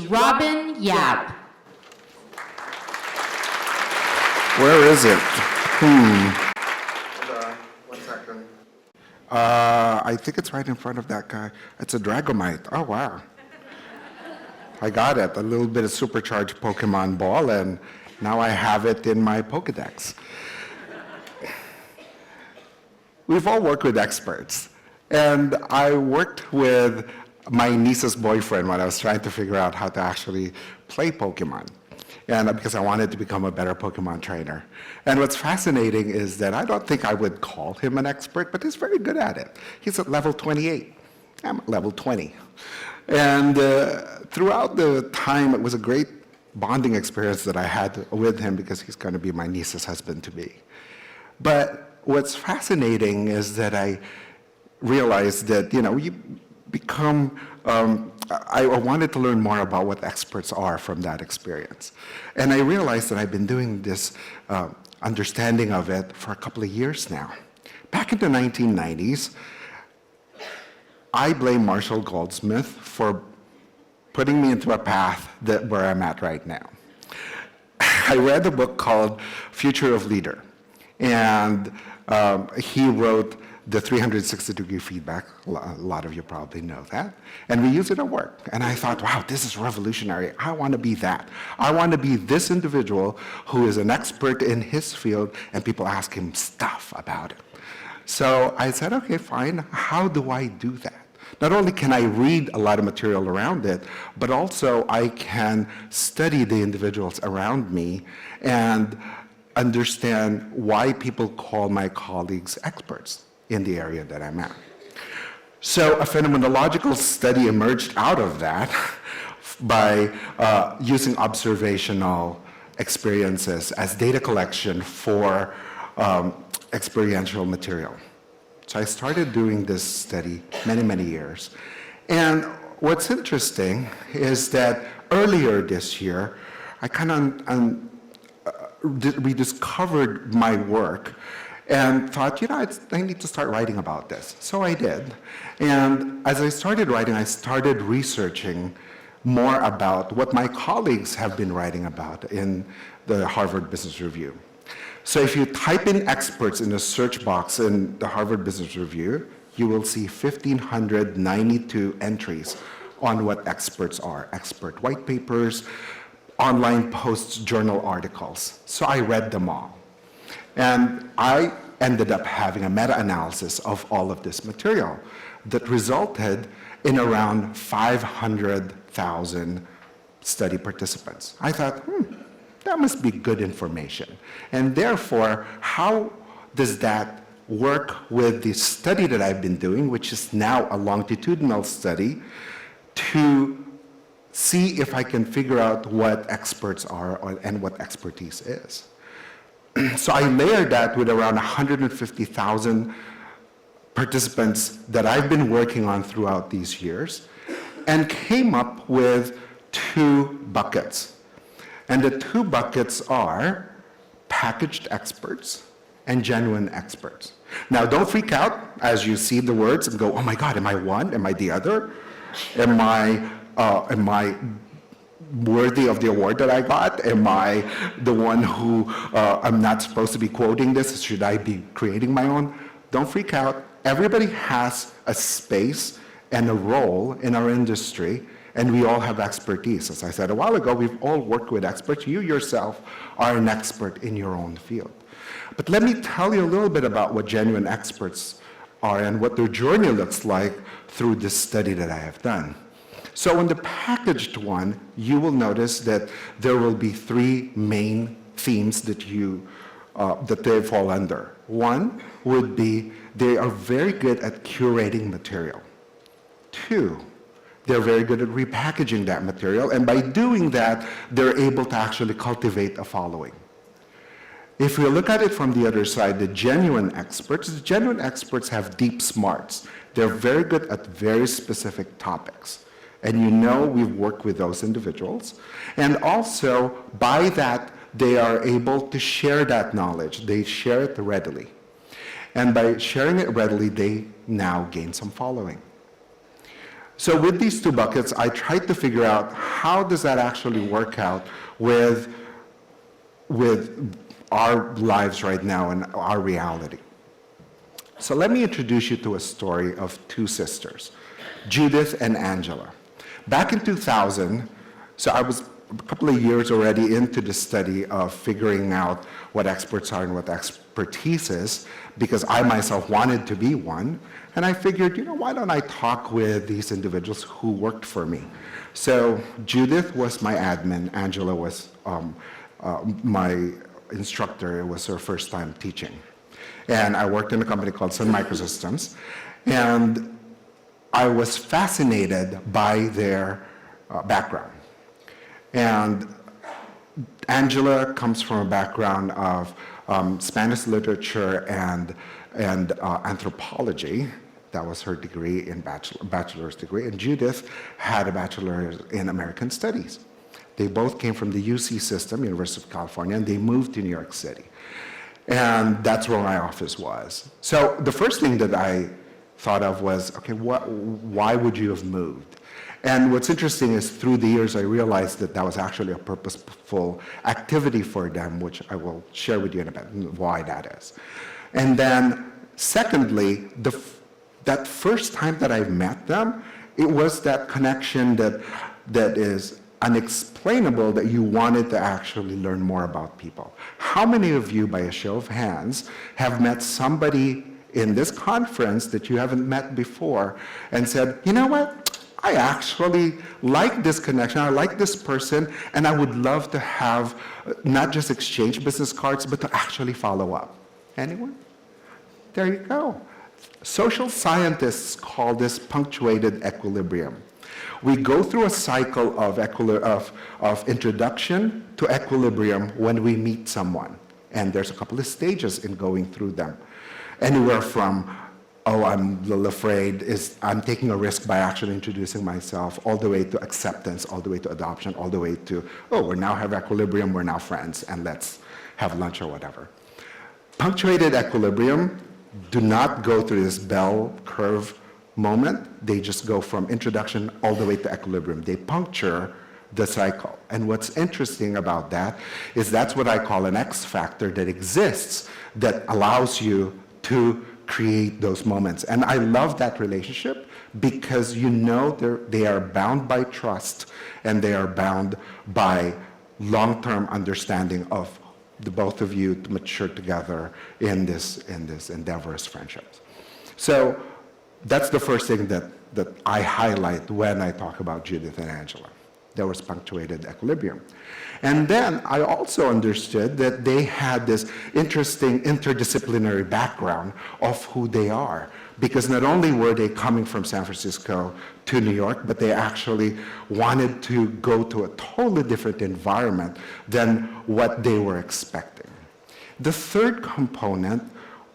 Robin Yap. Where is it? One second. I think it's right in front of that guy. It's a Dragomite. Oh, wow. I got it. A little bit of supercharged Pokemon ball, and now I have it in my Pokedex. We've all worked with experts. And I worked with my niece's boyfriend when I was trying to figure out how to actually play Pokemon. And because I wanted to become a better Pokemon trainer. And what's fascinating is that I don't think I would call him an expert, but he's very good at it. He's at level 28. I'm at level 20. And throughout the time, it was a great bonding experience that I had with him because he's going to be my niece's husband-to-be. But what's fascinating is that I realized that, you become, I wanted to learn more about what experts are from that experience. And I realized that I've been doing this understanding of it for a couple of years now. Back in the 1990s, I blame Marshall Goldsmith for putting me into a path where I'm at right now. I read a book called Future of Leader, and he wrote the 360-degree feedback. A lot of you probably know that. And we use it at work. And I thought, wow, this is revolutionary. I want to be that. I want to be this individual who is an expert in his field, and people ask him stuff about it. So I said, okay, fine. How do I do that? Not only can I read a lot of material around it, but also I can study the individuals around me and understand why people call my colleagues experts in the area that I'm at. So a phenomenological study emerged out of that by using observational experiences as data collection for experiential material. So I started doing this study many, many years. And what's interesting is that earlier this year, I kind of rediscovered my work and thought, I need to start writing about this. So I did. And as I started writing, I started researching more about what my colleagues have been writing about in the Harvard Business Review. So if you type in experts in the search box in the Harvard Business Review, you will see 1,592 entries on what experts are. Expert white papers, online posts, journal articles. So I read them all. And I ended up having a meta-analysis of all of this material that resulted in around 500,000 study participants. I thought, that must be good information. And therefore, how does that work with the study that I've been doing, which is now a longitudinal study, to see if I can figure out what experts are and what expertise is. So I layered that with around 150,000 participants that I've been working on throughout these years and came up with 2 buckets. And the 2 buckets are packaged experts and genuine experts. Now, don't freak out as you see the words and go, oh my God, am I one? Am I the other? Am I worthy of the award that I got? Am I the one who I'm not supposed to be quoting this? Should I be creating my own? Don't freak out. Everybody has a space and a role in our industry, and we all have expertise. As I said a while ago, we've all worked with experts. You yourself are an expert in your own field. But let me tell you a little bit about what genuine experts are and what their journey looks like through this study that I have done. So in the packaged one, you will notice that there will be 3 main themes that they fall under. One would be they are very good at curating material. 2, they're very good at repackaging that material, and by doing that, they're able to actually cultivate a following. If we look at it from the other side, the genuine experts have deep smarts. They're very good at very specific topics. And we've worked with those individuals. And also, by that, they are able to share that knowledge. They share it readily. And by sharing it readily, they now gain some following. So with these two buckets, I tried to figure out how does that actually work out with our lives right now and our reality. So let me introduce you to a story of two sisters, Judith and Angela. Back in 2000, so I was a couple of years already into the study of figuring out what experts are and what expertise is, because I myself wanted to be one. And I figured, why don't I talk with these individuals who worked for me? So Judith was my admin. Angela was my instructor. It was her first time teaching. And I worked in a company called Sun Microsystems. And I was fascinated by their background. And Angela comes from a background of Spanish literature and anthropology. That was her degree in bachelor's degree. And Judith had a bachelor's in American Studies. They both came from the UC system, University of California, and they moved to New York City. And that's where my office was. So the first thing that I thought of was, okay, why would you have moved? And what's interesting is through the years, I realized that that was actually a purposeful activity for them, which I will share with you in a bit, why that is. And then secondly, that first time that I met them, it was that connection that is unexplainable, that you wanted to actually learn more about people. How many of you, by a show of hands, have met somebody in this conference that you haven't met before and said, you know what, I actually like this connection, I like this person, and I would love to have not just exchange business cards, but to actually follow up? Anyone? There you go. Social scientists call this punctuated equilibrium. We go through a cycle of introduction to equilibrium when we meet someone. And there's a couple of stages in going through them. Anywhere from, oh, I'm a little afraid, I'm taking a risk by actually introducing myself, all the way to acceptance, all the way to adoption, all the way to, oh, we now have equilibrium, we're now friends, and let's have lunch or whatever. Punctuated equilibrium do not go through this bell curve moment. They just go from introduction all the way to equilibrium. They puncture the cycle. And what's interesting about that is that's what I call an X factor that exists that allows you to create those moments. And I love that relationship because they are bound by trust and they are bound by long-term understanding of the both of you to mature together in this endeavorous friendships. So that's the first thing that I highlight when I talk about Judith and Angela. There was punctuated equilibrium. And then I also understood that they had this interesting interdisciplinary background of who they are. Because not only were they coming from San Francisco to New York, but they actually wanted to go to a totally different environment than what they were expecting. The third component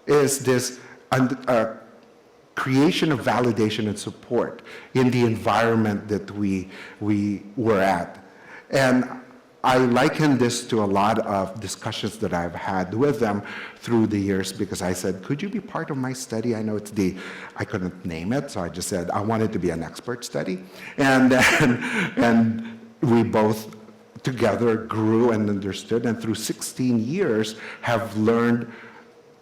is this creation of validation and support in the environment that we were at. And I liken this to a lot of discussions that I've had with them through the years because I said, could you be part of my study? I know I couldn't name it, so I just said I wanted to be an expert study. And we both together grew and understood, and through 16 years have learned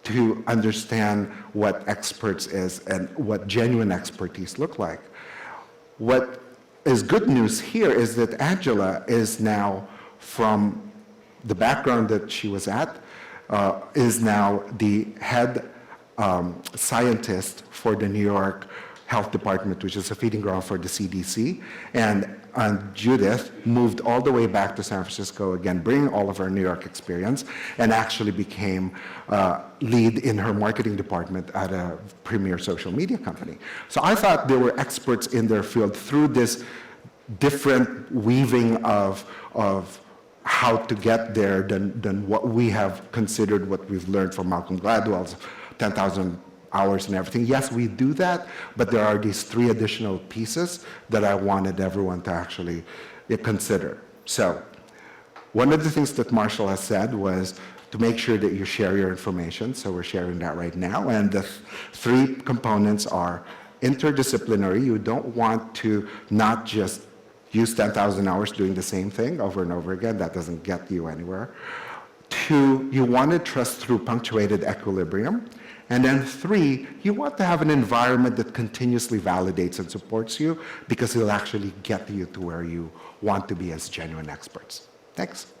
to understand what experts is and what genuine expertise look like. What is good news here is that Angela is now, from the background that she was at, is now the head scientist for the New York Health Department, which is a feeding ground for the CDC. And Judith moved all the way back to San Francisco, again, bringing all of her New York experience, and actually became lead in her marketing department at a premier social media company. So I thought they were experts in their field through this different weaving of how to get there than what we have considered, what we've learned from Malcolm Gladwell's 10,000 hours and everything. Yes, we do that, but there are these 3 additional pieces that I wanted everyone to actually consider. So one of the things that Marshall has said was, to make sure that you share your information. So we're sharing that right now. And the three components are interdisciplinary. You don't want to not just use 10,000 hours doing the same thing over and over again. That doesn't get you anywhere. 2, you want to trust through punctuated equilibrium. And then 3, you want to have an environment that continuously validates and supports you because it'll actually get you to where you want to be as genuine experts. Thanks.